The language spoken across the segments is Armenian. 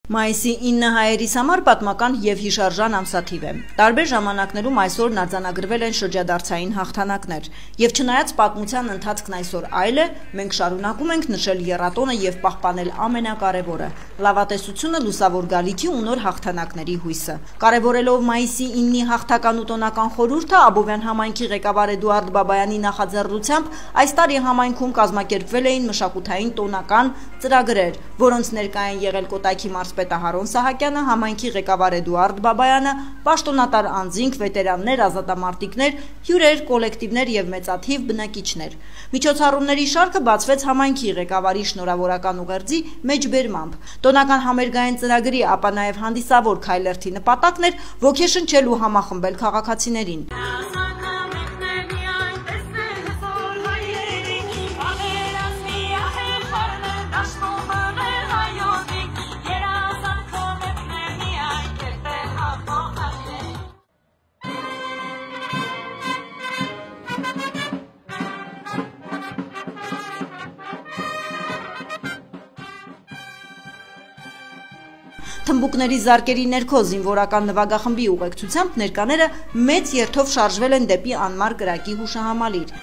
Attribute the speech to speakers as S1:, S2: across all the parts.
S1: Մայիսի 9 հայերիս համար պատմական և հիշարժան ամսաթիվ է։ Տարբեր ժամանակներում այսօրն արձանագրվել են շրջադարձային հաղթանակներ, և չնայած պատմության ընթացքն այսօր այլ է, մենք շարունակում ենք նշել եռատոնը և պահպանել ամենակարևորը՝ լավատեսությունը, լուսավոր գալիքի ու նոր հաղթանակների հույսը։ Կարևորելով մայիսի 9-ի հաղթական ու տոնական խորհուրդը, Աբովյան համայնքի ղեկավար Էդուարդ Բաբայանի նախաձեռնությամբ այս տարի համայնքում կազմակերպվել էին մշակութային տոնական ծրագրեր, որոնց ներկա են եղել Կոտայքի մարզպետ Ահարոն Սահակյանը, համայնքի ղեկավար Էդուարդ Բաբայանը, պաշտոնատար անձինք, վետերաններ, ազատամարտիկներ, հյուրեր, կոլեկտիվներ և մեծաթիվ բնակիչներ։ Միջոցառումների շարքը բացվեց համայնքի ղեկավարի շնորհավորական ուղերձի մեջբերմամբ։ Տոնական համերգային ծրագրի, ապա նաև հանդիսավոր քայլերթի նպատակն էր ոգեշնչել ու համախմբել քաղաքացիներին։ Թմբուկների զարկերի ներքո զինվորական նվագախմբի ուղեկցությամբ ներկաները մեծ երթով շարժվել են դեպի անմար կրակի հուշահամալիր։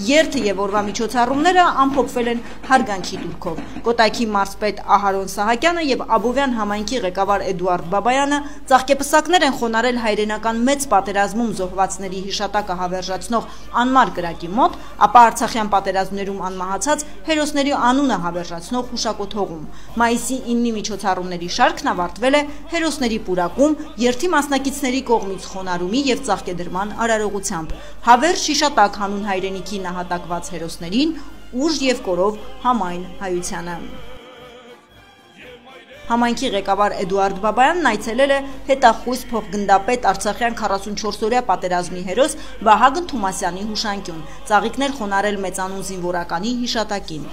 S1: Երթը և օրվա միջոցառումները ամփոփվել են հարգանքի դուրքով։ Կոտայքի մարզպետ Ահարոն Սահակյանը և Աբովյան համայնքի ղեկավար Էդուարդ Բաբայանը ծաղկեպսակներ են խոնարհել հայրենական մեծ պատերազմում զոհվածների հիշատակը հավերժացնող անմար կրակի մոտ, ապա Արցախյան պատերազմներում անմահացած հերոսների անունը հավերժացնող հուշակոթողում։ Մայիսի 9-ի միջոցառումների շարքն ավարտվել է հերոսների պուրակում, երթի մասնակիցների կողմից խոնարհումի և ծաղկեդրման արարողությամբ։ Հավերժ հիշատակ հանուն հայրենիքի նահատակված հերոսներին, ուժ և կորով համայն հայությանը։ Համայնքի ղեկավար Էդուարդ Բաբայանն այցելել է հետախույզ փոխգնդապետ Արցախյան 44-օրյա պատերազմի հերոս Վահագն Թումասյանի հուշանկյուն, ծաղիկներ խոնարհել մեծանուն զինվորականի հիշատակին։